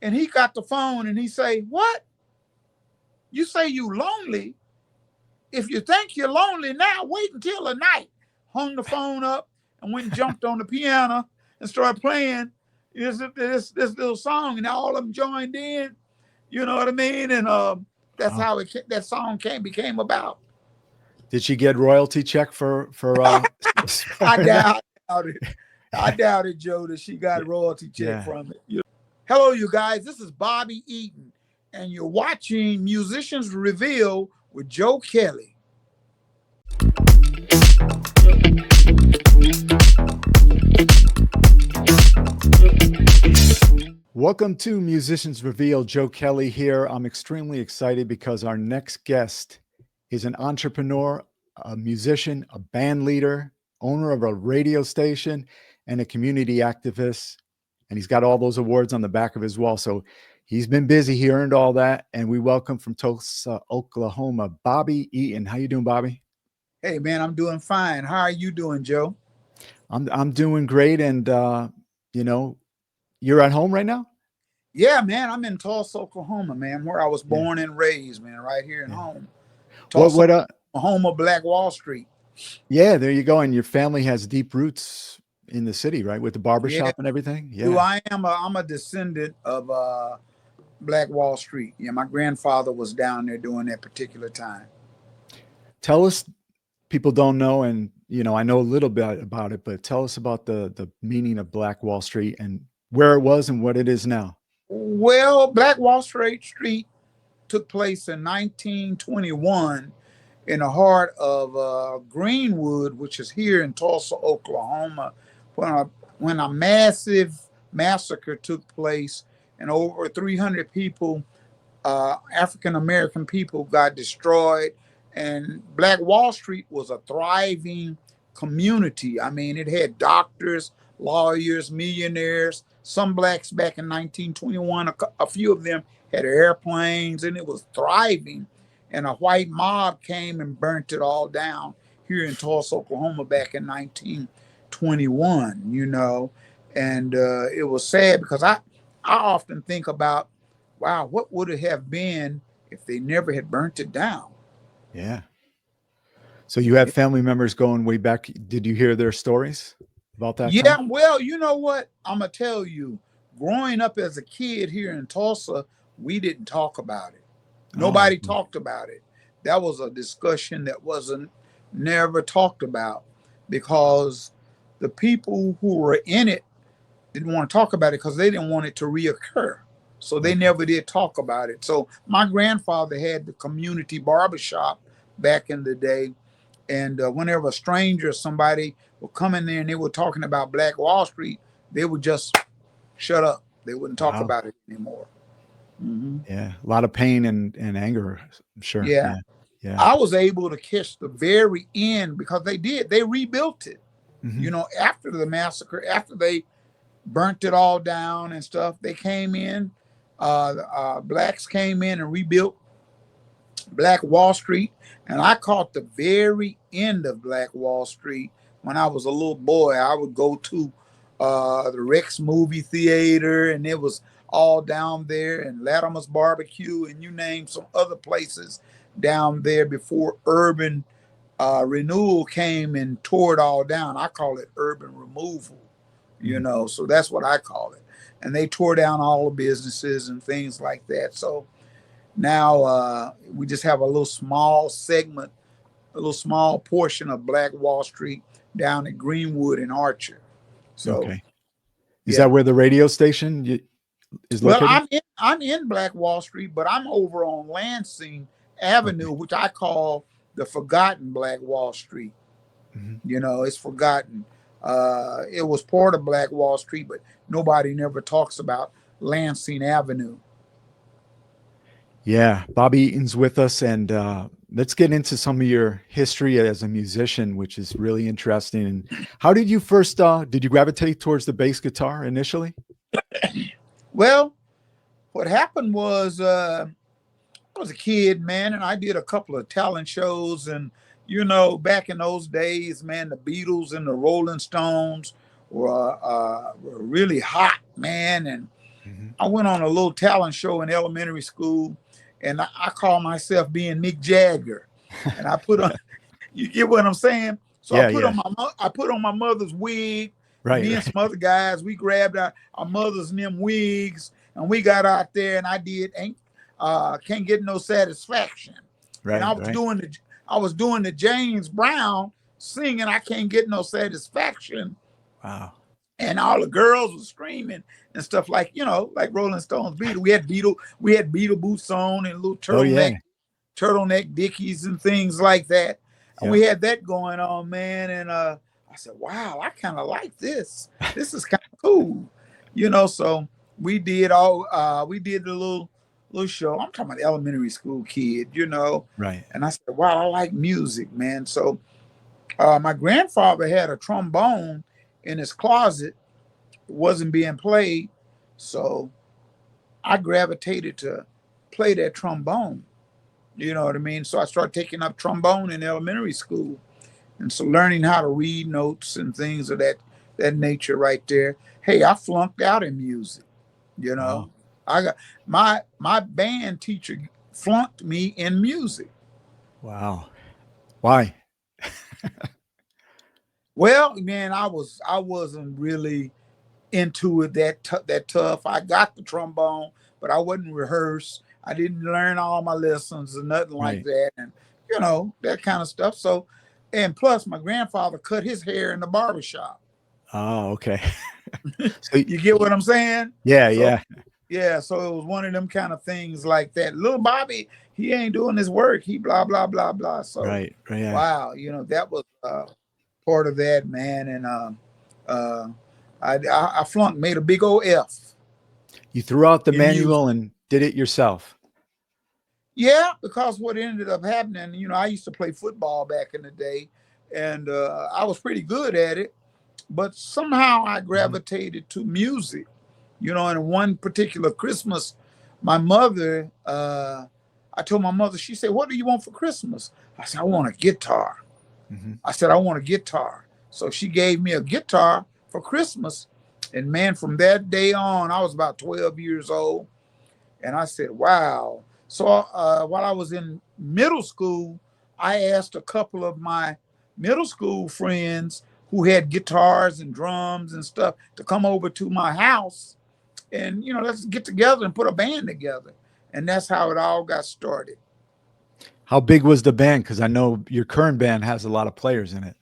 And he got the phone and he say, "What? You say you lonely? If you think you're lonely now, wait until the night." Hung the phone up and went and jumped on the piano and started playing this little song, and all of them joined in. You know what I mean? And that's how that song became about. Did she get royalty check for I doubt it. I doubt it, Joe, that she got royalty check from it. Hello, you guys. This is Bobby Eaton, and you're watching Musicians Reveal with Joe Kelley. Welcome to Musicians Reveal. Joe Kelley here. I'm extremely excited because our next guest is an entrepreneur, a musician, a band leader, owner of a radio station, and a community activist. And he's got all those awards on the back of his wall. So he's been busy. He earned all that. And we welcome from Tulsa, Oklahoma, Bobby Eaton. How you doing, Bobby? Hey, man, I'm doing fine. How are you doing, Joe? I'm doing great. And, you're at home right now? Yeah, man. I'm in Tulsa, Oklahoma, man, where I was born and raised, man, right here at home. Tulsa, home of Black Wall Street. Yeah, there you go. And your family has deep roots in the city, right? With the barbershop and everything. Yeah. I'm a descendant of Black Wall Street. Yeah, my grandfather was down there during that particular time. Tell us, people don't know, and I know a little bit about it, but tell us about the meaning of Black Wall Street and where it was and what it is now. Well, Black Wall Street took place in 1921 in the heart of Greenwood, which is here in Tulsa, Oklahoma, when a massive massacre took place and over 300 people, African-American people, got destroyed. And Black Wall Street was a thriving community. I mean, it had doctors, lawyers, millionaires, some blacks back in 1921. A few of them had airplanes, and it was thriving. And a white mob came and burnt it all down here in Tulsa, Oklahoma back in 1921, And it was sad because I often think about, wow, what would it have been if they never had burnt it down? Yeah. So you have family members going way back. Did you hear their stories about that? Yeah, well, you know what? I'm going to tell you, growing up as a kid here in Tulsa, we didn't talk about it. Nobody talked about it. That was a discussion that wasn't never talked about because the people who were in it didn't want to talk about it because they didn't want it to reoccur. So they never did talk about it. So my grandfather had the community barbershop back in the day. And whenever a stranger or somebody would come in there and they were talking about Black Wall Street, they would just shut up. They wouldn't talk about it anymore. Mm-hmm. Yeah, a lot of pain and anger, I'm sure. Yeah. I was able to catch the very end because they rebuilt it. Mm-hmm. After the massacre, after they burnt it all down and stuff, they came in, blacks came in and rebuilt Black Wall Street. And I caught the very end of Black Wall Street when I was a little boy. I would go to the Rex movie theater, and it was all down there, and Latimer's Barbecue, and you name some other places down there before urban renewal came and tore it all down. I call it urban removal, so that's what I call it. And they tore down all the businesses and things like that. So now we just have a little small segment, a little small portion of Black Wall Street down at Greenwood and Archer. So, is that where the radio station is located? Well, I'm in Black Wall Street, but I'm over on Lansing Avenue, which I call the forgotten Black Wall Street. Mm-hmm. It's forgotten. It was part of Black Wall Street, but nobody never talks about Lansing Avenue. Yeah, Bobby Eaton's with us, and let's get into some of your history as a musician, which is really interesting. And how did you first, did you gravitate towards the bass guitar initially? Well, what happened was I was a kid, man, and I did a couple of talent shows. And, back in those days, man, the Beatles and the Rolling Stones were really hot, man. And I went on a little talent show in elementary school, and I call myself being Mick Jagger, and I put on. You get what I'm saying? So Yeah, yeah. I put on my mother's wig. Right, Me and right, some other guys, we grabbed our mothers and them wigs, and we got out there, and I did can't get no satisfaction. And right, right. I was doing the James Brown singing I can't get no satisfaction. Wow. And all the girls were screaming and stuff like, like Rolling Stones Beatle. We had Beatle boots on and little Oh yeah. turtleneck dickies and things like that. And Yeah. we had that going on, man. And I said, wow, I kind of like this. This is kind of cool. So we did the little show. I'm talking about elementary school kid, Right. And I said, wow, I like music, man. So my grandfather had a trombone in his closet. It wasn't being played. So I gravitated to play that trombone. You know what I mean? So I started taking up trombone in elementary school. And so learning how to read notes and things of that nature right there. Hey, I flunked out in music. Wow. I got my band teacher flunked me in music. Wow. Why? Well, man, I wasn't really into it that tough. I got the trombone, but I wasn't rehearsed. I didn't learn all my lessons or nothing like that, and that kind of stuff. So, and plus, my grandfather cut his hair in the barbershop. Oh, okay. So you get what I'm saying? Yeah, so, yeah. Yeah, so it was one of them kind of things like that. Little Bobby, he ain't doing his work. He blah blah blah blah. So Right. Yeah. wow, that was part of that, man. And I flunked, made a big old F. You threw out the in manual music. and did it yourself. Yeah, because what ended up happening, I used to play football back in the day, and I was pretty good at it. But somehow I gravitated to music. And one particular Christmas, my mother, I told my mother, she said, what do you want for Christmas? I said, I want a guitar. I said, I want a guitar. So she gave me a guitar for Christmas. And man, from that day on, I was about 12 years old. And I said, wow. So while I was in middle school, I asked a couple of my middle school friends who had guitars and drums and stuff to come over to my house. And, let's get together and put a band together. And that's how it all got started. How big was the band? Because I know your current band has a lot of players in it.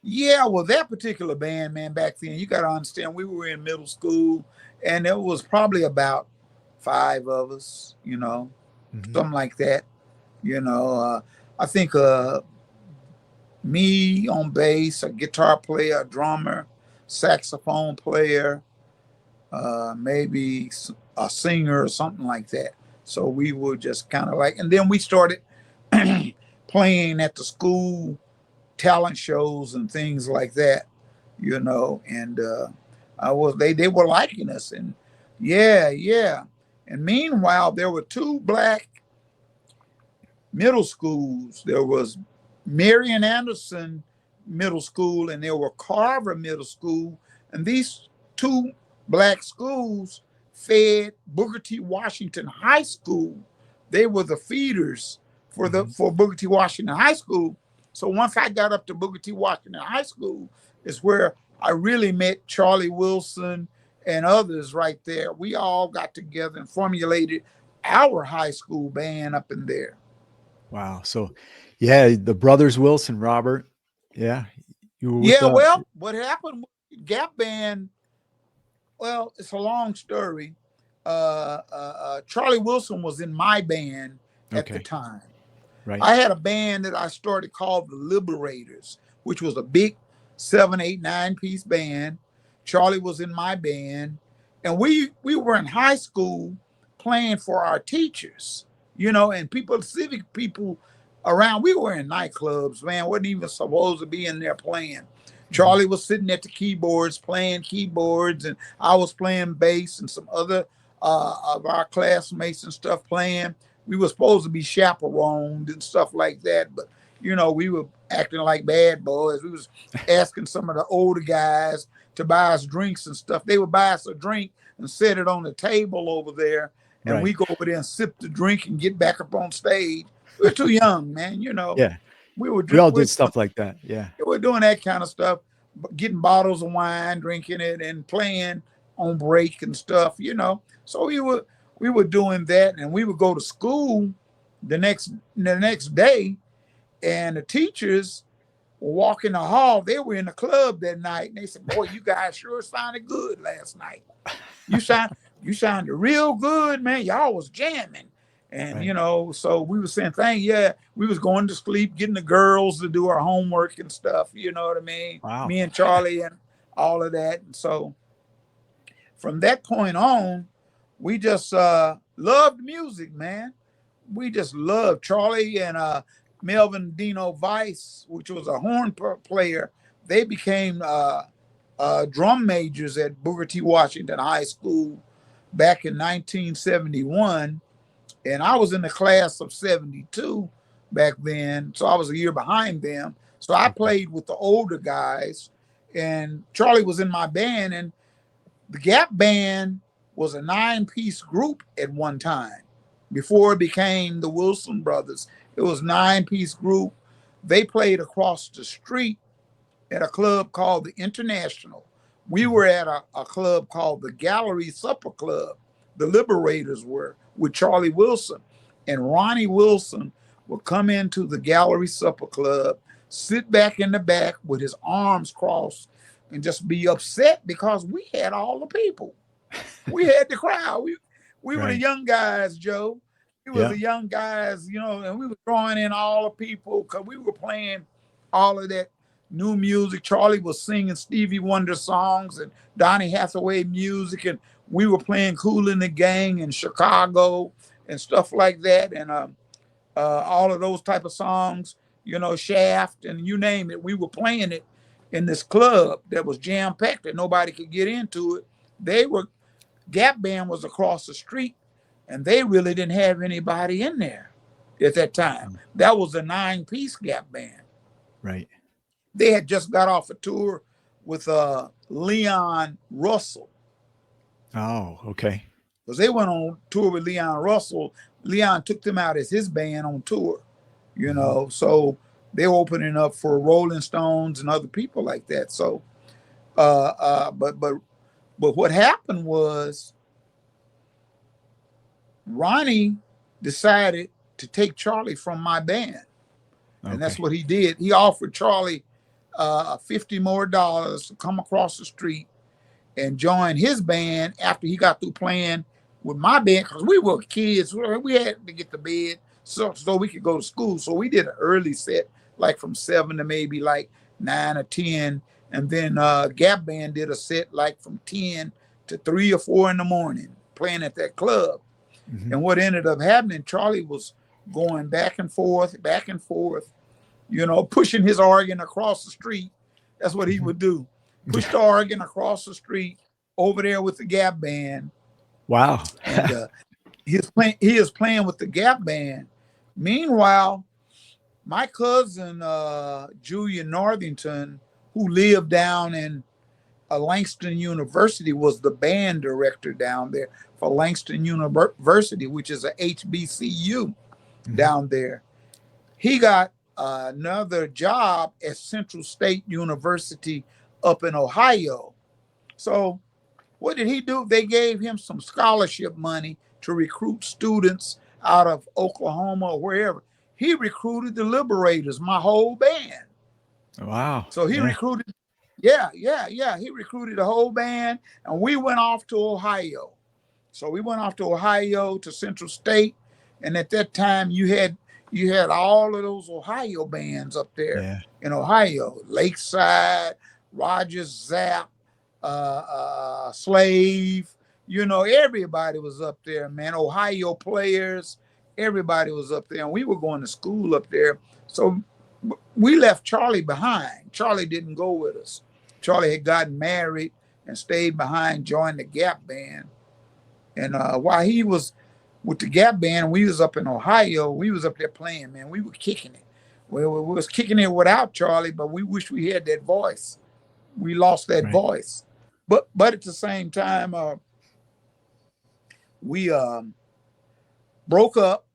Yeah, well, that particular band, man, back then, you got to understand, we were in middle school, and it was probably about 5 of us, something like that. I think me on bass, a guitar player, a drummer, saxophone player, maybe a singer or something like that. So we were just kind of like, and then we started playing at the school talent shows and things like that, and they were liking us, and yeah. And meanwhile, there were 2 black middle schools. There was Marian Anderson Middle School, and there were Carver Middle School, and these 2 black schools fed Booker T. Washington High School. They were the feeders for Booker T. Washington High School. So once I got up to Booker T. Washington High School is where I really met Charlie Wilson and others right there. We all got together and formulated our high school band up in there. Wow. So, yeah, the brothers Wilson, Robert. Yeah. You were with well, what happened with Gap Band, well, it's a long story. Charlie Wilson was in my band at the time. Right. I had a band that I started called the Liberators, which was a big 7, 8, 9-piece band. Charlie was in my band, and we were in high school playing for our teachers, and civic people around. We were in nightclubs, man. Wasn't even supposed to be in there playing. Charlie was sitting at the keyboards playing keyboards, and I was playing bass, and some other of our classmates and stuff playing. We were supposed to be chaperoned and stuff like that, but we were acting like bad boys. We was asking some of the older guys to buy us drinks and stuff. They would buy us a drink, and set it on the table over there. And Right. we go over there and sip the drink and get back up on stage. We were too young, man. Yeah. We were We all we did stuff like that. Yeah. were doing that kind of stuff, getting bottles of wine, drinking it, and playing on break and stuff. So we were doing that, and we would go to school the next day, and the teachers were walking the hall. They were in the club that night, and they said, "Boy, you guys sure sounded good last night. You sounded real good, man. Y'all was jamming." And Right. so we were saying, we was going to sleep, getting the girls to do our homework and stuff. You know what I mean? Wow. Me and Charlie and all of that. And so from that point on, we just loved music, man. We just loved Charlie and Melvin Dino Vice, which was a horn player. They became drum majors at Booker T. Washington High School back in 1971. And I was in the class of 72 back then. So I was a year behind them. So I played with the older guys, and Charlie was in my band. And the Gap Band was a 9-piece group at one time before it became the Wilson Brothers. It was a 9-piece group. They played across the street at a club called the International. We were at a club called the Gallery Supper Club. The Liberators were with Charlie Wilson. And Ronnie Wilson would come into the Gallery Supper Club, sit back in the back with his arms crossed, and just be upset because we had all the people. We had the crowd. We were the young guys, Joe. We were the young guys, and we were drawing in all the people because we were playing all of that new music. Charlie was singing Stevie Wonder songs and Donny Hathaway music, and we were playing Kool and the Gang in Chicago and stuff like that, and all of those type of songs, Shaft and you name it. We were playing it in this club that was jam-packed that nobody could get into it. Gap Band was across the street, and they really didn't have anybody in there at that time. That was a 9-piece Gap Band. Right. They had just got off a tour with Leon Russell. Oh, okay. Because they went on tour with Leon Russell. Leon took them out as his band on tour, So they were opening up for Rolling Stones and other people like that. So, but what happened was Ronnie decided to take Charlie from my band. And that's what he did. He offered Charlie $50 more to come across the street and join his band after he got through playing with my band, because we were kids. We had to get to bed so we could go to school. So we did an early set, like from 7 to maybe like 9 or 10. And then Gap Band did a set like from 10 to 3 or 4 in the morning playing at that club. Mm-hmm. And what ended up happening, Charlie was going back and forth, pushing his organ across the street. That's what he would do. Push the organ across the street over there with the Gap Band. Wow. And he is playing with the Gap Band. Meanwhile, my cousin, Julia Northington, who lived down in Langston University, was the band director down there for Langston University, which is a HBCU down there. He got another job at Central State University up in Ohio. So what did he do? They gave him some scholarship money to recruit students out of Oklahoma or wherever. He recruited the Liberators, my whole band. Wow. So he recruited, he recruited the whole band, and we went off to Ohio. So we went off to Ohio to Central State, and at that time you had all of those Ohio bands up there in Ohio, Lakeside, Rogers, Zapp, Slave, everybody was up there, man. Ohio Players, everybody was up there, and we were going to school up there. So we left Charlie behind. Charlie didn't go with us. Charlie had gotten married and stayed behind, joined the Gap Band. And while he was with the Gap Band, we was up in Ohio, we was up there playing, man. We were kicking it. We was kicking it without Charlie, but we wish we had that voice. We lost that voice. But at the same time, We broke up,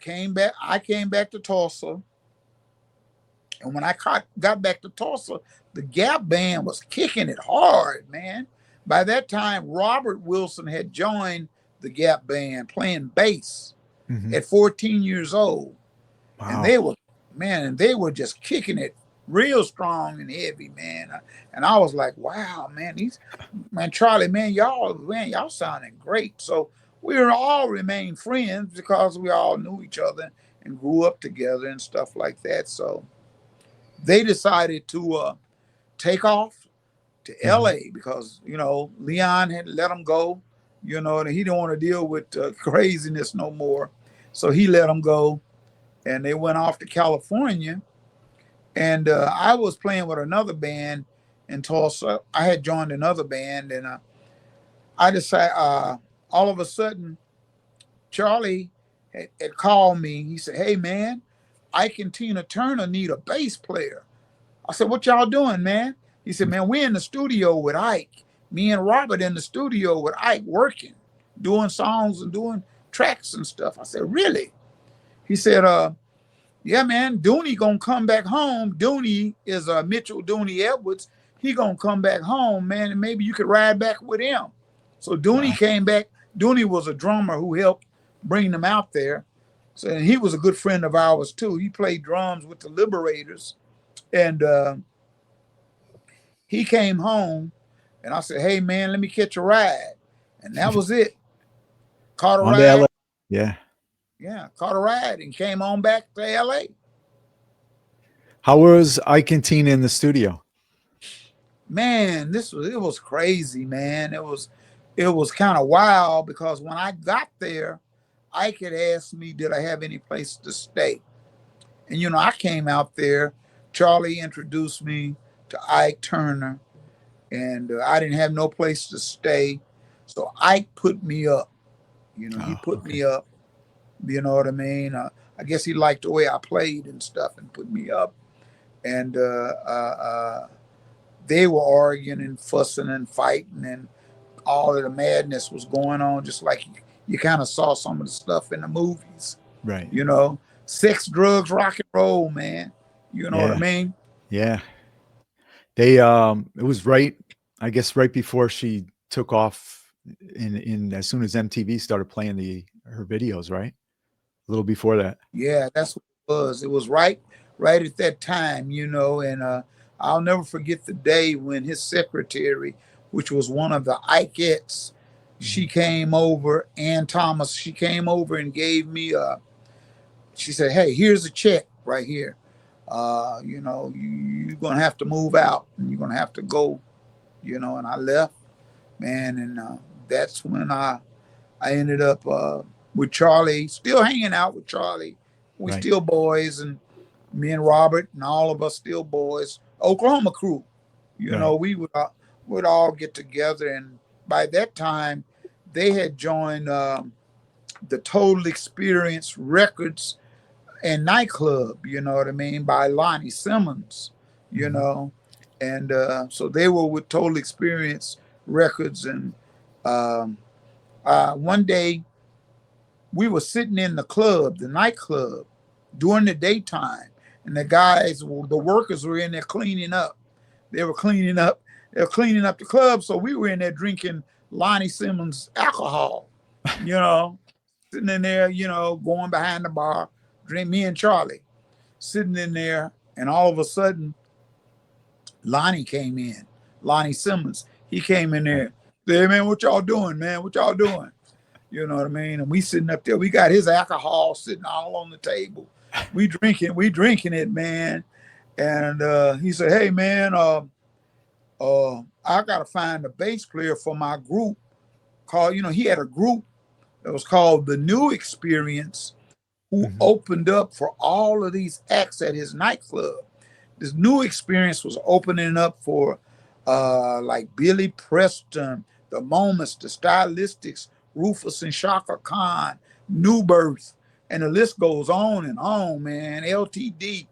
came back. I came back to Tulsa. And when I got back to Tulsa, the Gap Band was kicking it hard, man. By that time, Robert Wilson had joined the Gap Band playing bass at 14 years old. Wow. And they were, man, and they were just kicking it real strong and heavy, man. And I was like, wow, man, Charlie, man, y'all sounding great. So we were all remained friends because we all knew each other and grew up together and stuff like that. So they decided to take off to LA because, Leon had let them go, and he didn't want to deal with craziness no more. So he let them go and they went off to California. And I was playing with another band in Tulsa. I had joined another band and I decided all of a sudden, Charlie had called me. He said, hey, man, Ike and Tina Turner need a bass player. I said, what y'all doing, man? He said, man, we're in the studio with Ike. Me and Robert in the studio with Ike working, doing songs and doing tracks and stuff. I said, really? He said, yeah, man, Dooney gonna come back home. Dooney is Mitchell Dooney Edwards. He gonna come back home, man, and maybe you could ride back with him. So Dooney came back. Dooney was a drummer who helped bring them out there. So and he was a good friend of ours too. He played drums with the Liberators. And he came home and I said, hey, man, let me catch a ride. And that was it. Caught a ride. Yeah. Yeah, caught a ride and came on back to LA. How was Ike and Tina in the studio? Man, it was crazy, man. It was kind of wild because when I got there, Ike had asked me, did I have any place to stay? And, I came out there. Charlie introduced me to Ike Turner, and I didn't have no place to stay. So Ike put me up. He put me up. You know what I mean? I guess he liked the way I played and stuff and put me up. And they were arguing and fussing and fighting and all of the madness was going on, just like you kind of saw some of the stuff in the movies. Right. Sex, drugs, rock and roll, man. You know what I mean? Yeah. They it was right before she took off in as soon as MTV started playing her videos, right? A little before that. Yeah, that's what it was. It was right at that time, and I'll never forget the day when his secretary, which was one of the Ikeettes, she came over, Ann Thomas, she came over and gave me she said, hey, here's a check right here. You're going to have to move out and you're going to have to go, and I left, man. And that's when I ended up with Charlie, still hanging out with Charlie. We still boys, and me and Robert and all of us still boys. Oklahoma crew, we would all get together. And by that time, they had joined the Total Experience Records and nightclub, you know what I mean, by Lonnie Simmons, and so they were with Total Experience Records. And one day we were sitting in the nightclub during the daytime, and the workers were in there cleaning up. They were cleaning up the club. So we were in there drinking Lonnie Simmons alcohol, sitting in there, going behind the bar. Me and Charlie sitting in there, and all of a sudden Lonnie came in. Lonnie Simmons, he came in there. Hey, man, what y'all doing, man? What y'all doing? You know what I mean? And we sitting up there. We got his alcohol sitting all on the table. We drinking it, man. And he said, hey, man, I got to find a bass player for my group called, he had a group that was called The New Experience, who opened up for all of these acts at his nightclub. This New Experience was opening up for like Billy Preston, The Moments, The Stylistics, Rufus and Shaka Khan, New Birth, and the list goes on and on, man. LTD,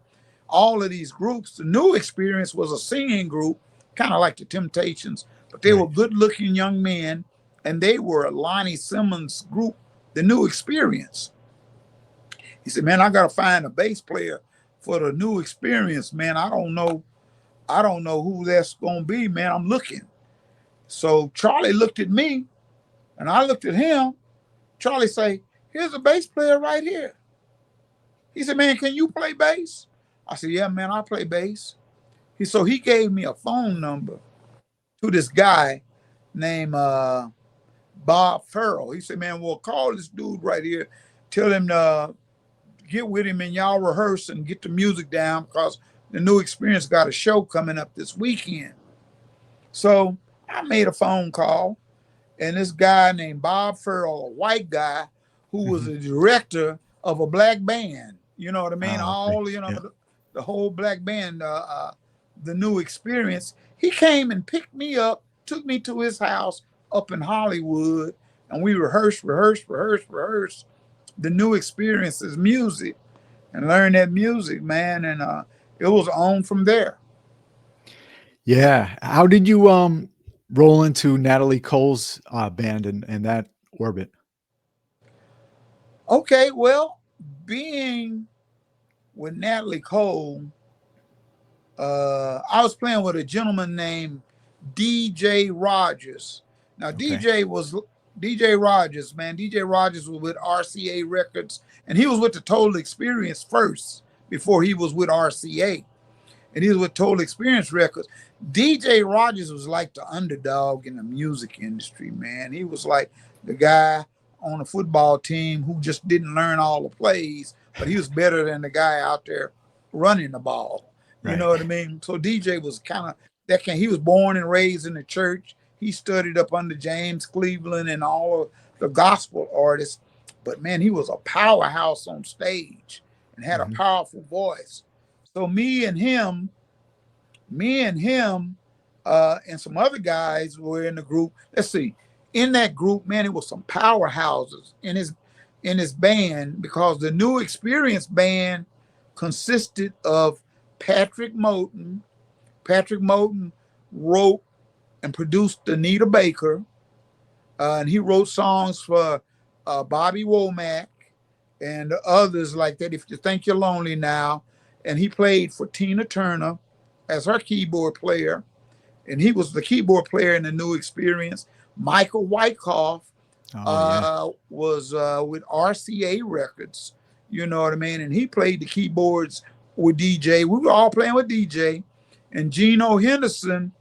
all of these groups. The New Experience was a singing group, kind of like the Temptations, but they were good-looking young men and they were Lonnie Simmons' group, The New Experience. He said, man, I got to find a bass player for The New Experience, man. I don't know who that's going to be, man. I'm looking. So Charlie looked at me, and I looked at him. Charlie say, here's a bass player right here. He said, man, can you play bass? I said, yeah, man, I play bass. So he gave me a phone number to this guy named Bob Farrell. He said, man, well, call this dude right here. Tell him to get with him and y'all rehearse and get the music down because The New Experience got a show coming up this weekend. So I made a phone call, and this guy named Bob Farrell, a white guy who was a director of a black band, you know what I mean? The whole black band, The New Experience. He came and picked me up, took me to his house up in Hollywood, and we rehearsed The New Experience's music and learned that music, man. And it was on from there. Yeah. How did you roll into Natalie Cole's band and that orbit? Okay, well, being with Natalie Cole, I was playing with a gentleman named DJ Rogers. Now, Okay. DJ Rogers, man. DJ Rogers was with RCA Records, and he was with the Total Experience first before he was with RCA. And he was with Total Experience Records. DJ Rogers was like the underdog in the music industry, man. He was like the guy on a football team who just didn't learn all the plays, but he was better than the guy out there running the ball. You know what I mean? So DJ was kind of that he was born and raised in the church. He studied up under James Cleveland and all of the gospel artists. But man, he was a powerhouse on stage and had a powerful voice. So me and him, and some other guys were in the group. Let's see. In that group, man, it was some powerhouses in his band, because the New Experience band consisted of Patrick Moten. Patrick Moten wrote and produced Anita Baker, and he wrote songs for Bobby Womack and others like that. If You Think You're Lonely Now, and he played for Tina Turner as her keyboard player, and he was the keyboard player in the New Experience. Michael Wyckoff was with RCA Records, you know what I mean? And he played the keyboards with DJ. We were all playing with DJ. And Gino Henderson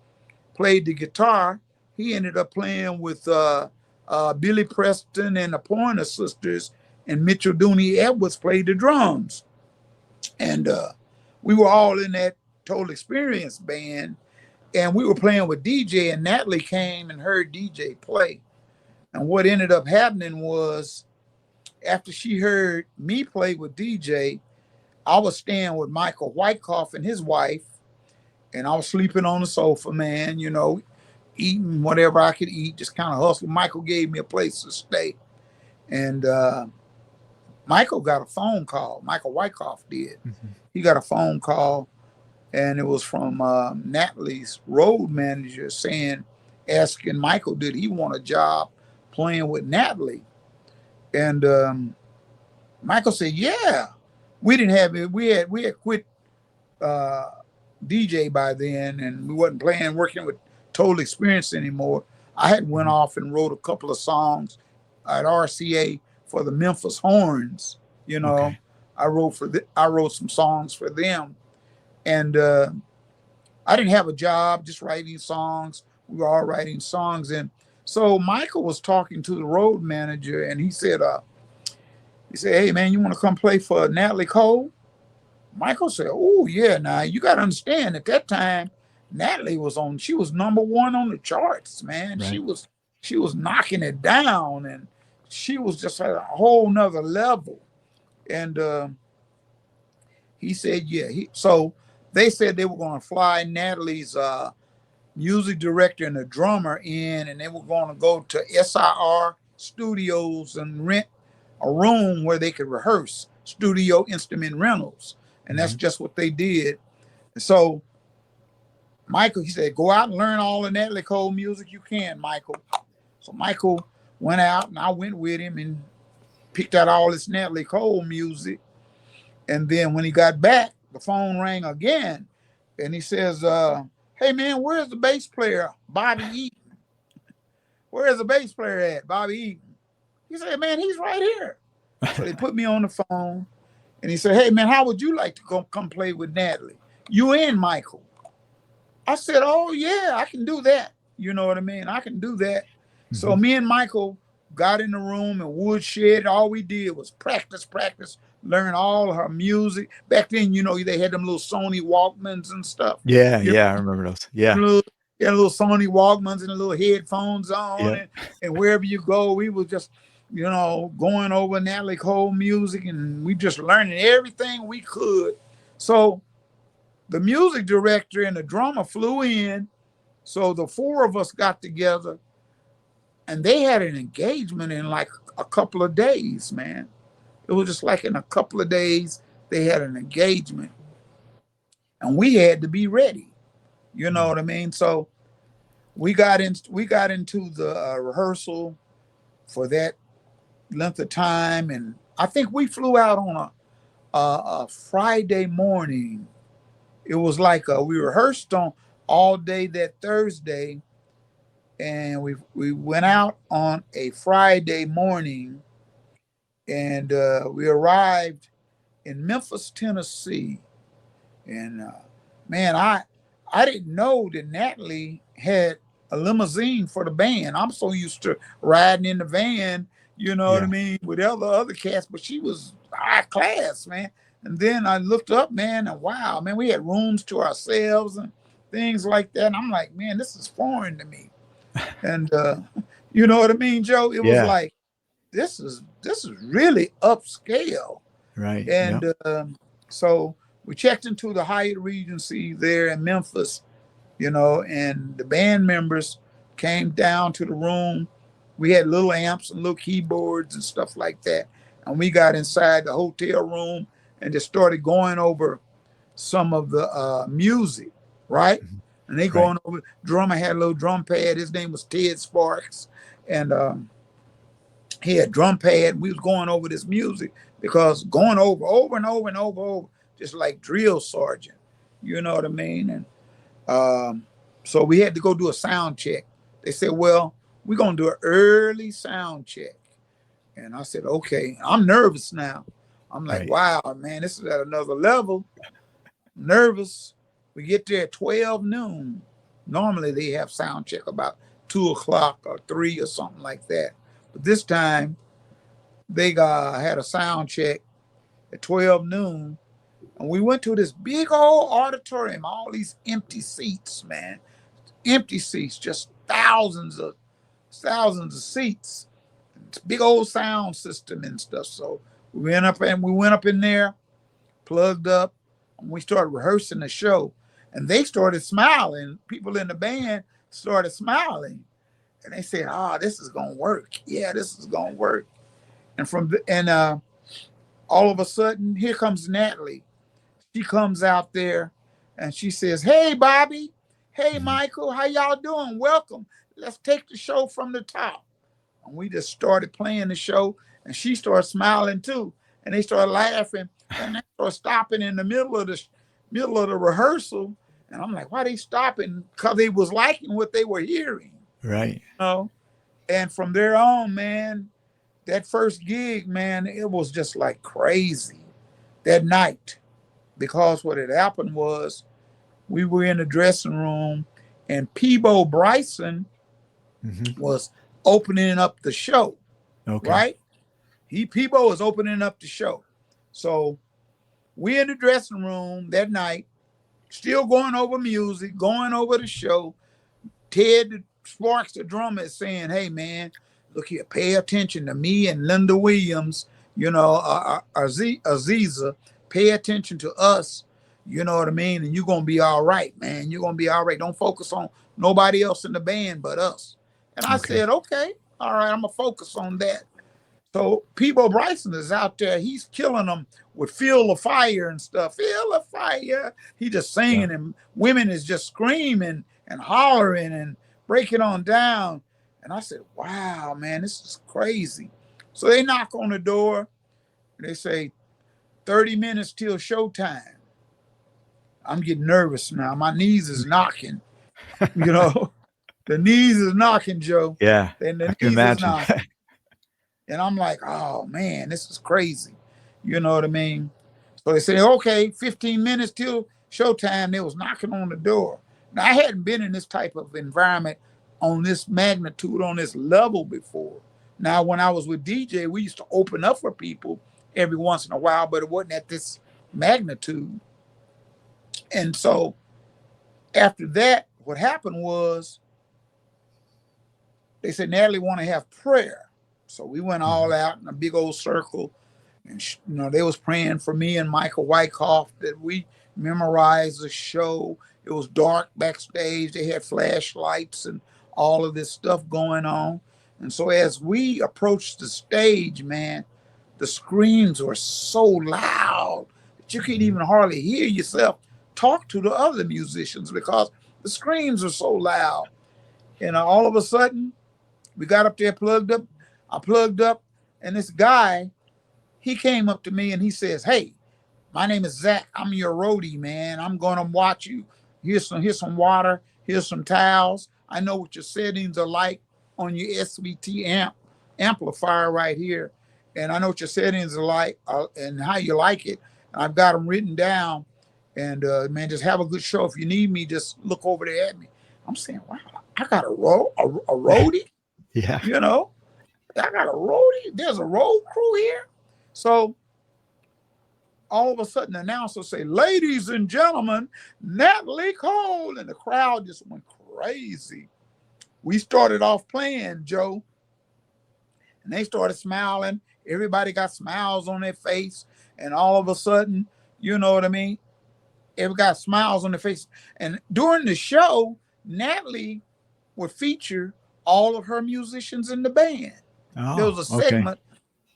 played the guitar. He ended up playing with Billy Preston and the Pointer Sisters, and Mitchell Dooney Edwards played the drums. And we were all in that Total Experience band, and we were playing with DJ, and Natalie came and heard DJ play. And what ended up happening was, after she heard me play with DJ, I was staying with Michael Wyckoff and his wife, and I was sleeping on the sofa, man, you know, eating whatever I could eat, just kind of hustle. Michael gave me a place to stay. And Michael got a phone call. Michael Wyckoff did. He got a phone call, and it was from Natalie's road manager asking Michael, did he want a job playing with Natalie? And Michael said, yeah. We didn't have it. We had quit DJ by then, and we wasn't working with Total Experience anymore. I had went off and wrote a couple of songs at RCA for the Memphis Horns. You know, Okay. I wrote some songs for them, and I didn't have a job, just writing songs. We were all writing songs, and so Michael was talking to the road manager, and he said, "Hey man, you want to come play for Natalie Cole?" Michael said, "Oh yeah, now you got to understand, at that time, Natalie she was number one on the charts, man. Right. She was knocking it down, and she was just at a whole nother level." And he said, yeah. So they said they were going to fly Natalie's music director and a drummer in, and they were going to go to SIR Studios and rent a room where they could rehearse, studio instrument rentals. And that's just what they did. And so Michael, he said, go out and learn all the Natalie Cole music you can, Michael. So Michael went out and I went with him and picked out all this Natalie Cole music. And then when he got back, the phone rang again. And he says, hey man, where's the bass player, Bobby Eaton? Where's the bass player at, Bobby Eaton? He said, man, he's right here. So they put me on the phone and he said, hey man, how would you like to come play with Natalie? You and Michael. I said, oh yeah, I can do that. You know what I mean? I can do that. Mm-hmm. So me and Michael got in the room and woodshed. All we did was practice, learn all her music. Back then, you know, they had them little Sony Walkmans and stuff. Yeah, I remember those. Yeah. Little Sony Walkmans and the little headphones on. And wherever you go, we was just, you know, going over Natalie Cole music and we just learning everything we could. So the music director and the drummer flew in. So the four of us got together and they had an engagement in like a couple of days, man. It was just like in a couple of days, they had an engagement and we had to be ready. You know what I mean? So we got into the rehearsal for that length of time. And I think we flew out on a Friday morning. It was like we rehearsed on all day that Thursday. And we went out on a Friday morning and we arrived in Memphis, Tennessee. And man, I didn't know that Natalie had a limousine for the band. I'm so used to riding in the van, you know what I mean, with other cats, but she was high class, man. And then I looked up, man, and wow, man, we had rooms to ourselves and things like that. And I'm like, man, this is foreign to me. And you know what I mean, Joe? It was like, this is really upscale. Right. And so we checked into the Hyatt Regency there in Memphis, you know, and the band members came down to the room. We had little amps and little keyboards and stuff like that. And we got inside the hotel room and just started going over some of the music, right? Mm-hmm. And they going over, drummer had a little drum pad. His name was Ted Sparks. And he had drum pad. We was going over this music because going over and over, just like drill sergeant, you know what I mean? And so we had to go do a sound check. They said, well, we're going to do an early sound check. And I said, okay. I'm nervous now. I'm like, wow, man, this is at another level. Nervous. We get there at 12 noon. Normally they have sound check about 2 o'clock or 3 or something like that. But this time they had a sound check at 12 noon. And we went to this big old auditorium, all these empty seats, man. Empty seats, just thousands of seats. It's a big old sound system and stuff. So we went up in there, plugged up, and we started rehearsing the show. And they started smiling. People in the band started smiling. And they said, this is gonna work. Yeah, this is gonna work. And all of a sudden, here comes Natalie. She comes out there and she says, hey, Bobby. Hey, Michael, how y'all doing? Welcome. Let's take the show from the top. And we just started playing the show and she started smiling too. And they started laughing and they started stopping in the middle of the rehearsal. And I'm like, why are they stopping? Because they was liking what they were hearing. Right. You know? And from there on, man, that first gig, man, it was just like crazy that night. Because what had happened was we were in the dressing room and Peebo Bryson was opening up the show. Okay. Right? Peebo was opening up the show. So we in the dressing room that night, still going over music, going over the show. Ted Sparks, the drummer, is saying, hey, man, look here, pay attention to me and Linda Williams, you know, Aziza, pay attention to us, you know what I mean? And you're going to be all right, man. You're going to be all right. Don't focus on nobody else in the band but us. And I said, okay, all right, I'm going to focus on that. So Peebo Bryson is out there. He's killing them with Feel the Fire and stuff. Feel the fire. He just singing and women is just screaming and hollering and breaking on down. And I said, wow, man, this is crazy. So they knock on the door and they say, 30 minutes till showtime. I'm getting nervous now. My knees is knocking, you know. The knees is knocking, Joe. Yeah, And I the can knees is imagine. knocking. And I'm like, oh man, this is crazy. You know what I mean? So they say, okay, 15 minutes till showtime. They was knocking on the door. Now I hadn't been in this type of environment on this magnitude, on this level before. Now, when I was with DJ, we used to open up for people every once in a while, but it wasn't at this magnitude. And so after that, what happened was they said, Natalie want to have prayer. So we went all Mhm. out in a big old circle. And, they was praying for me and Michael Wyckoff that we memorized the show. It was dark backstage. They had flashlights and all of this stuff going on. And so as we approached the stage, man, the screams were so loud that you couldn't Mhm. even hardly hear yourself talk to the other musicians because the screams are so loud. And all of a sudden, we got up there, plugged up. I plugged up, and this guy, he came up to me and he says, "Hey, my name is Zach. I'm your roadie, man. I'm gonna watch you. Here's some water. Here's some towels. I know what your settings are like on your SVT amplifier right here, and I know what your settings are like and how you like it. And I've got them written down. And man, just have a good show. If you need me, just look over there at me." I'm saying, "Wow, I got a roadie. Yeah. You know, I got a roadie. There's a road crew here." So all of a sudden, the announcer say, "Ladies and gentlemen, Natalie Cole," and the crowd just went crazy. We started off playing, Joe, and they started smiling. Everybody got smiles on their face, and all of a sudden, you know what I mean? Everybody got smiles on their face. And during the show, Natalie would feature all of her musicians in the band. There was Oh, a okay. segment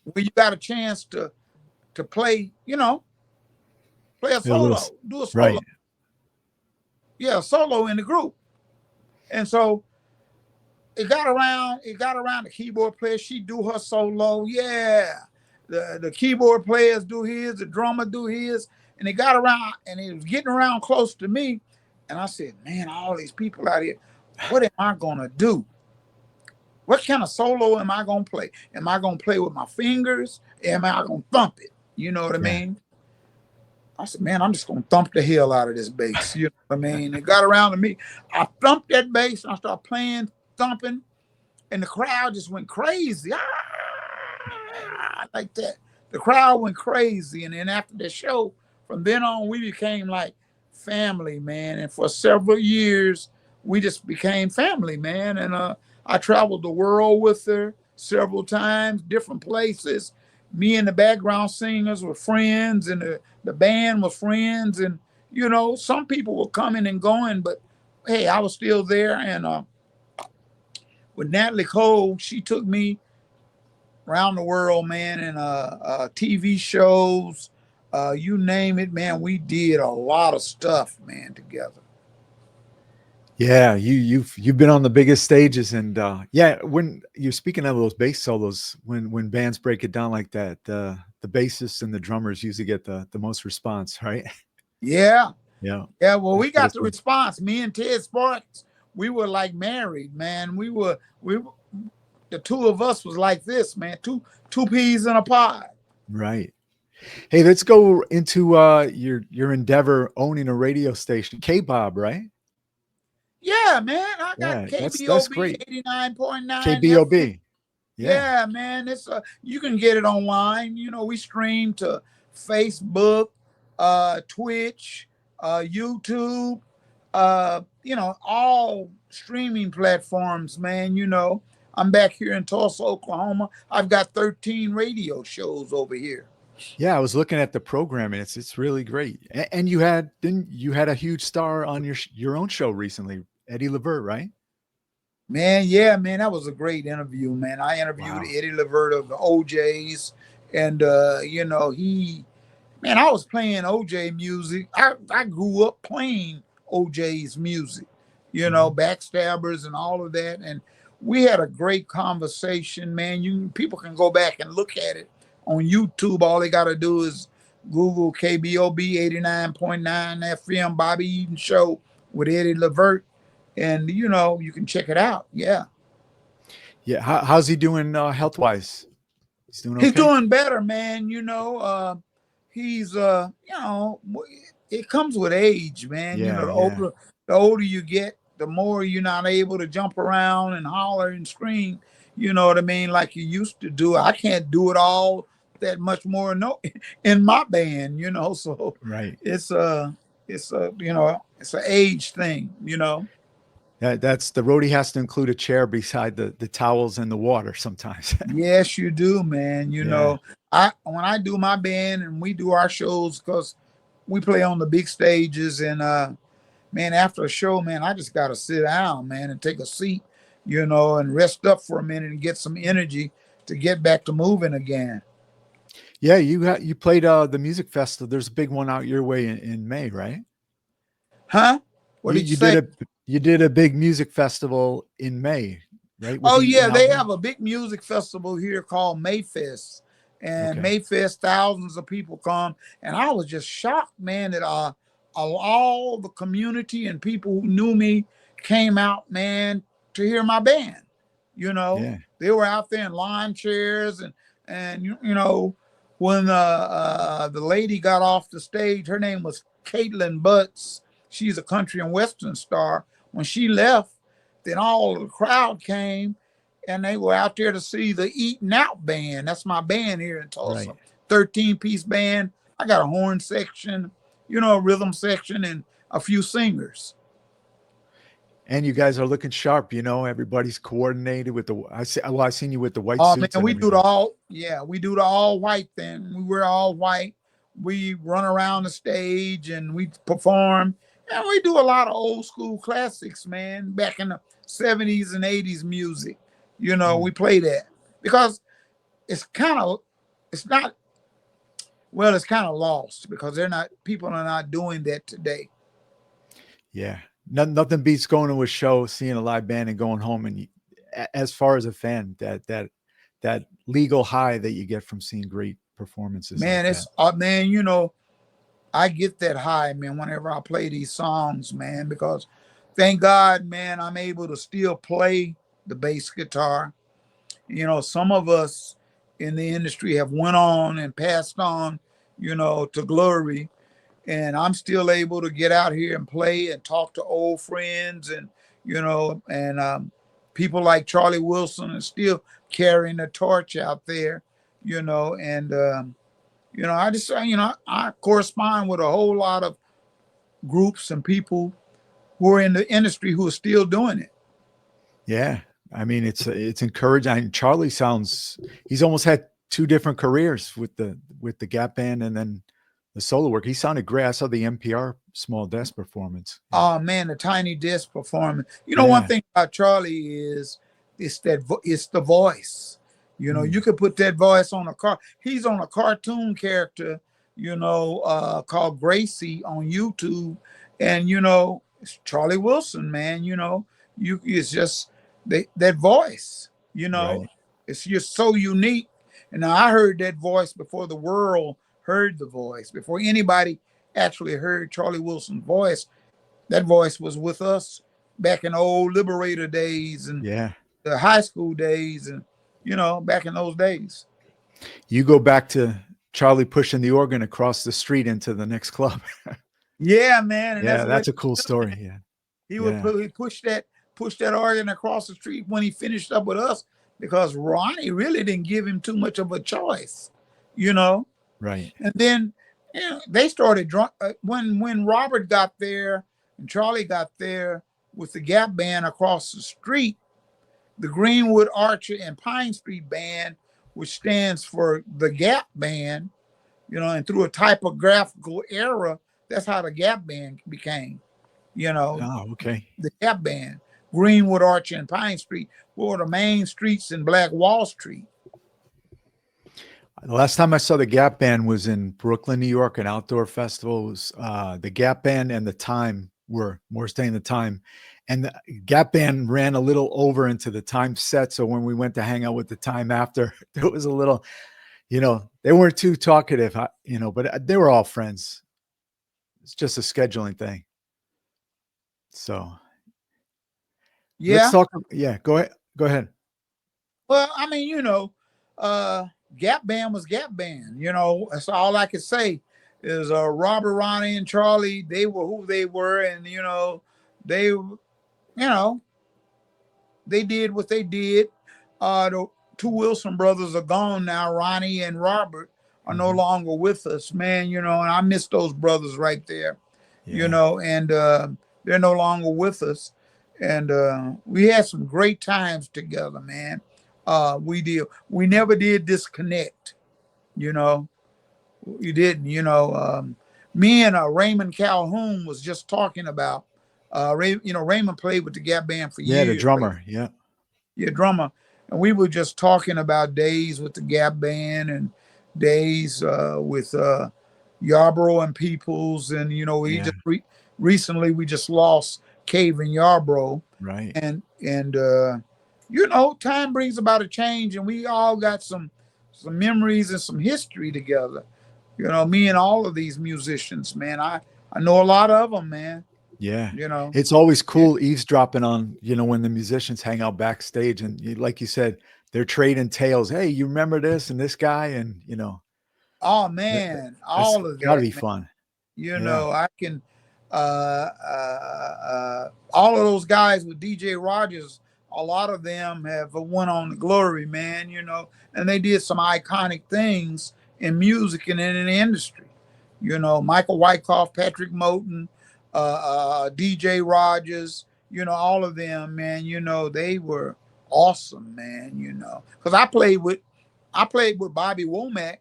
where you got a chance to play, play a A little, solo, do a solo. right. Yeah, a solo in the group. And so it got around the keyboard player. She do her solo. Yeah. The keyboard players do his, the drummer do his. And it got around and it was getting around close to me. And I said, man, all these people out here, what am I gonna do? What kind of solo am I gonna play? Am I gonna play with my fingers? Am I gonna thump it? You know what I Yeah. mean? I said, man, I'm just gonna thump the hell out of this bass. You know what I mean? It got around to me. I thumped that bass and I started playing, thumping, and the crowd just went crazy. Like that. The crowd went crazy. And then after the show, from then on, we became like family, man. And for several years, we just became family, man. And I traveled the world with her several times, different places. Me and the background singers were friends, and the band was friends. And, some people were coming and going, but hey, I was still there. And with Natalie Cole, she took me around the world, man, and TV shows, you name it, man. We did a lot of stuff, man, together. Yeah, you've been on the biggest stages, and yeah, when you're speaking of those bass solos, when bands break it down like that, the bassists and the drummers usually get the most response, right? Yeah, Yeah, yeah. Well, that's we what got it's the been. response. Me and Ted Sparks, we were like married, man. The two of us was like this, man. Two peas in a pod. Right. Hey, let's go into your endeavor owning a radio station, KBOB, right? Yeah, man. I got Yeah, that's KBOB great. 89.9 FM. KBOB. Yeah. Yeah, man. It's you can get it online. We stream to Facebook, Twitch, YouTube, all streaming platforms, man. I'm back here in Tulsa, Oklahoma. I've got 13 radio shows over here. Yeah, I was looking at the programming. It's really great. And you had a huge star on your own show recently, Eddie Levert, right? Man, yeah, man, that was a great interview, man. I interviewed Wow. Eddie Levert of the OJs, and man, I was playing OJ music. I grew up playing OJ's music, Mhm. Backstabbers and all of that. And we had a great conversation, man. People can go back and look at it on YouTube. All they got to do is Google KBOB 89.9 FM Bobby Eaton Show with Eddie Levert, and you can check it out. Yeah. Yeah. How's he doing health wise? He's doing okay. He's doing better, man. He's it comes with age, man. Yeah, the older you get, the more you're not able to jump around and holler and scream. You know what I mean? Like you used to do. I can't do it all that much more. No, in my band, So right. It's an age thing. That's the roadie has to include a chair beside the towels and the water sometimes. Yes, you do, man. When I do my band and we do our shows, because we play on the big stages, and man, after a show, man, I just gotta sit down, man, and take a seat, and rest up for a minute and get some energy to get back to moving again. Yeah, you played the music festival. There's a big one out your way in May, right? Huh? What did you say? You did a big music festival in May, right? Oh yeah, they have a big music festival here called Mayfest, and Mayfest, thousands of people come, and I was just shocked, man, that all the community and people who knew me came out, man, to hear my band. They were out there in lawn chairs, and when the lady got off the stage, her name was Caitlin Butts. She's a country and western star. When she left, then all of the crowd came, and they were out there to see the Eaton Out band. That's my band here in Tulsa. Right. 13-piece band. I got a horn section, a rhythm section, and a few singers. And you guys are looking sharp, everybody's coordinated with I seen you with the white suits. Man, we do the all white thing. We wear all white. We run around the stage and we perform. And we do a lot of old school classics, man, back in the 70s and 80s music. We play that because it's kind of lost because people are not doing that today. Yeah. Nothing beats going to a show, seeing a live band and going home. And as far as a fan, that legal high that you get from seeing great performances. Man, I get that high, man, whenever I play these songs, man, because thank God, man, I'm able to still play the bass guitar. Some of us in the industry have went on and passed on, to glory. And I'm still able to get out here and play and talk to old friends and, people like Charlie Wilson and still carrying the torch out there, I correspond with a whole lot of groups and people who are in the industry who are still doing it. Yeah. I mean, it's encouraging. I mean, Charlie he's almost had two different careers with the Gap band and then the solo work. He sounded great. I saw the NPR small desk performance. Oh man, the tiny desk performance. One thing about Charlie is it's the voice. You could put that voice on a car. He's on a cartoon character, called Gracie on YouTube, and it's Charlie Wilson, man. It's just that voice. Right. It's just so unique. And now I heard that voice before the world heard the voice, before anybody actually heard Charlie Wilson's voice. That voice was with us back in old Liberator days and the high school days, and back in those days. You go back to Charlie pushing the organ across the street into the next club. Yeah, man. And that's a cool story. Yeah, he would push that organ across the street when he finished up with us, because Ronnie really didn't give him too much of a choice, Right. And then they started when Robert got there and Charlie got there with the Gap band across the street. The Greenwood, Archer, and Pine Street band, which stands for the Gap band, and through a typographical error, that's how the Gap band became, Oh, okay. The Gap band. Greenwood, Archer, and Pine Street were the main streets in Black Wall Street. The last time I saw the Gap band was in Brooklyn, New York, an outdoor festival. It was the Gap band and the Time were more staying the Time. And the Gap Band ran a little over into the time set. So when we went to hang out with the time after, there was a little, they weren't too talkative, but they were all friends. It's just a scheduling thing. So let's Yeah. talk. Yeah, go ahead. Go ahead. Well, I mean, Gap Band was Gap Band. That's all I could say is Robert, Ronnie, and Charlie. They were who they were, and they, they did what they did. The two Wilson brothers are gone now. Ronnie and Robert are no longer with us, man. And I miss those brothers right there. And they're no longer with us. And we had some great times together, man. We did. We never did disconnect. You didn't. Me and Raymond Calhoun was just talking about. Raymond played with the Gap Band for years. Yeah, the drummer. Yeah. Yeah, drummer. And we were just talking about days with the Gap Band and days with Yarborough and Peoples. And, we just recently we just lost Cave and Yarborough. Right. And time brings about a change, and we all got some memories and some history together. Me and all of these musicians, man. I know a lot of them, man. Yeah. It's always cool eavesdropping on, when the musicians hang out backstage and like you said, they're trading tales. Hey, you remember this and this guy? And, oh man, all of that gotta be fun. I can, all of those guys with DJ Rogers, a lot of them have went on to glory, man, and they did some iconic things in music and in the industry. Michael Wyckoff, Patrick Moten, DJ Rogers, all of them, man, they were awesome, man, because I played with Bobby Womack,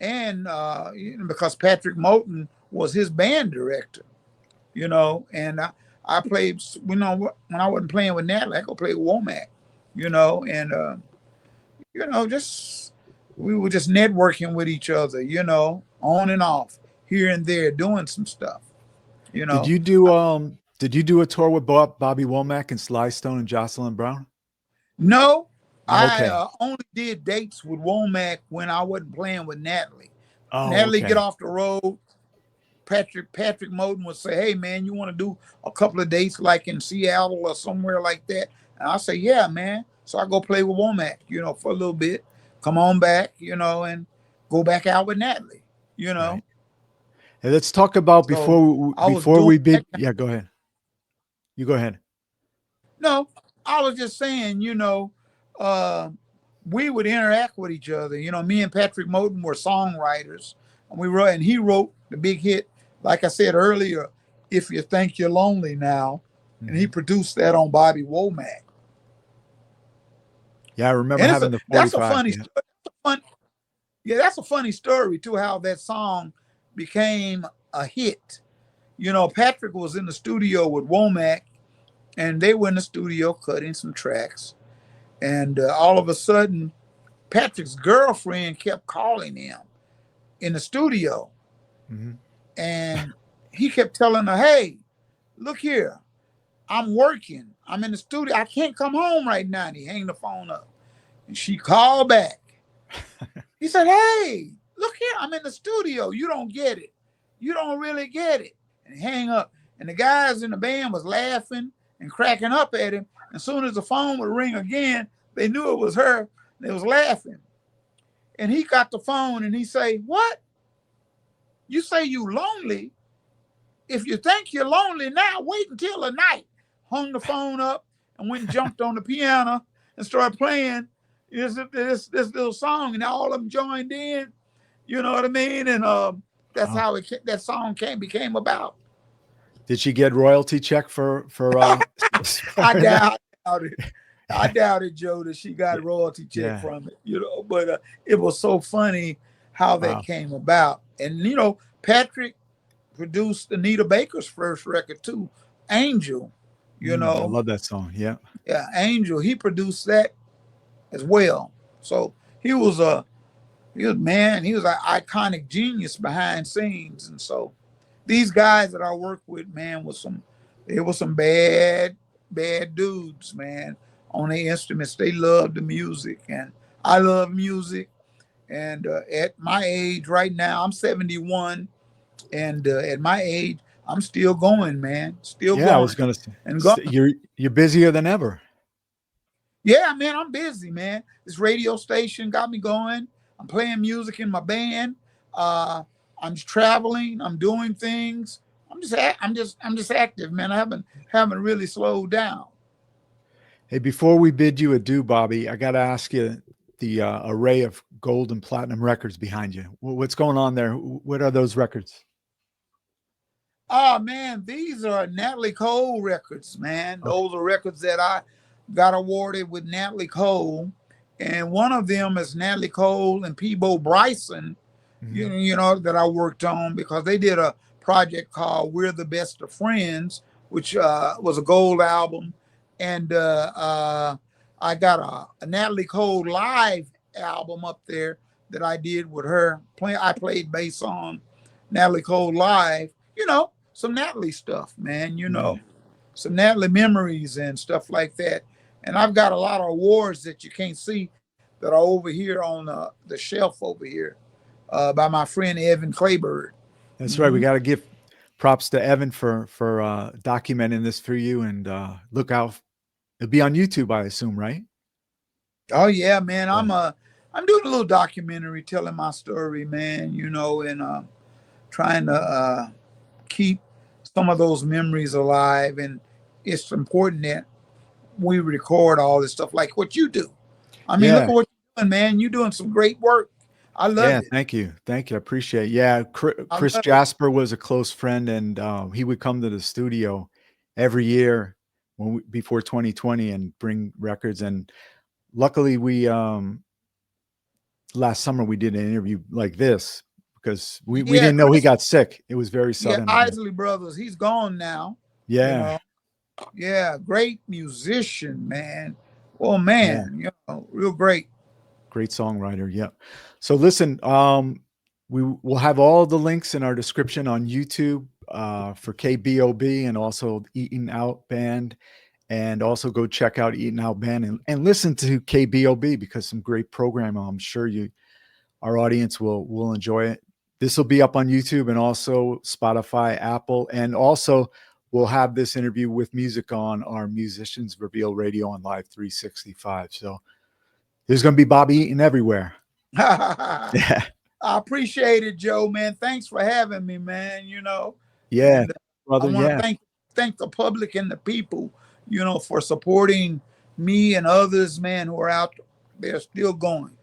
and because Patrick Moten was his band director, and I played, when I wasn't playing with Natalie, I could play with Womack, and just we were just networking with each other, on and off, here and there, doing some stuff. Did you do a tour with Bobby Womack and Sly Stone and Jocelyn Brown? No, okay. I only did dates with Womack when I wasn't playing with Natalie. Oh, Natalie okay. get off the road. Patrick Moten would say, "Hey man, you want to do a couple of dates like in Seattle or somewhere like that?" And I say, "Yeah, man." So I go play with Womack, for a little bit, come on back, and go back out with Natalie, Right. Hey, let's talk about before we bid. Yeah, go ahead. You go ahead. No, I was just saying, we would interact with each other. Me and Patrick Moten were songwriters, and he wrote the big hit, like I said earlier, "If You Think You're Lonely Now," and he produced that on Bobby Womack. Yeah, I remember having the 45. That's a funny story. That's a funny story too, how that song became a hit. Patrick was in the studio with Womack, and they were in the studio cutting some tracks. And all of a sudden, Patrick's girlfriend kept calling him in the studio. And he kept telling her, "Hey, look here, I'm working. I'm in the studio. I can't come home right now." And he hung the phone up. And she called back. He said, "Hey, look here, I'm in the studio. You don't get it. You don't really get it." And he hang up. And the guys in the band was laughing and cracking up at him. As soon as the phone would ring again, they knew it was her. They was laughing. And he got the phone and he say, "What? You say you lonely? If you think you're lonely now, wait until the night." Hung the phone up and went and jumped on the piano and started playing this little song, and all of them joined in. You know what I mean? And that's how that song became about. Did she get royalty check for I doubt it. I doubted, Joe, that she got royalty check from it, but it was so funny how that came about. And, Patrick produced Anita Baker's first record too, Angel, I love that song. Yeah. Yeah, Angel, he produced that as well. So he was an iconic genius behind scenes. And so these guys that I work with, man, was some They were some bad, bad dudes, man, on the instruments. They loved the music, and I love music. And at my age right now, I'm 71, and at my age, I'm still going, man, still Yeah, I going was gonna say and going. you're busier than ever. Yeah, man, I'm busy, man. This radio station got me going. I'm playing music in my band. Uh, I'm just traveling. I'm doing things. I'm just active, man. I haven't really slowed down. Hey, before we bid you adieu, Bobby, I got to ask you the array of gold and platinum records behind you. What's going on there? What are those records? Oh man, these are Natalie Cole records, man. Okay. Those are records that I got awarded with Natalie Cole, and one of them is Natalie Cole and Peebo Bryson. Mm-hmm. You know that I worked on because they did a project called "We're the Best of Friends," which was a gold album, and I got a Natalie Cole live album up there that I did with her. I played bass on Natalie Cole live. You know, some Natalie stuff, man. You know, some Natalie memories and stuff like that. And I've got a lot of awards that you can't see that are over here on the shelf over here by my friend Evan Clayburgh. That's right. We got to give props to Evan for documenting this for you, and look out. It'll be on YouTube, I assume, right? Oh yeah, man. I'm doing a little documentary telling my story, man. You know, and trying to keep some of those memories alive. And it's important that we record all this stuff like what you do. I mean, look Yeah. at what you're doing, man. You're doing some great work. I love Yeah. it. Thank you. Thank you. I appreciate it. Yeah. I Chris love it. Jasper was a close friend, and he would come to the studio every year before 2020 and bring records. And luckily last summer we did an interview like this because we Yeah, didn't know he Chris. got sick. It was very Yeah, sudden. Isley Brothers. He's gone now. You Yeah. know. Yeah, great musician, man. Oh Yeah. man, you know, real great. Great songwriter. Yeah. So listen, we will have all the links in our description on YouTube for KBOB and also Eaton Out Band. And also go check out Eaton Out Band and listen to KBOB because some great programming. I'm sure our audience will enjoy it. This will be up on YouTube and also Spotify, Apple, and also we'll have this interview with music on our Musicians Reveal Radio on Live 365. So there's going to be Bobby Eaton everywhere. I appreciate it, Joe, man. Thanks for having me, man. You know. Yeah, And brother. I want to thank the public and the people, you know, for supporting me and others, man, who are out there still going.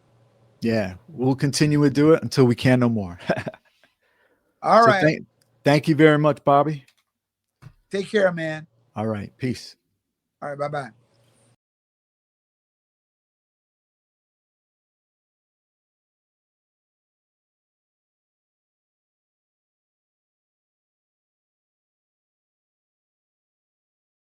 Yeah, we'll continue to do it until we can no more. All right. Thank you very much, Bobby. Take care, man. All right. Peace. All right. Bye-bye.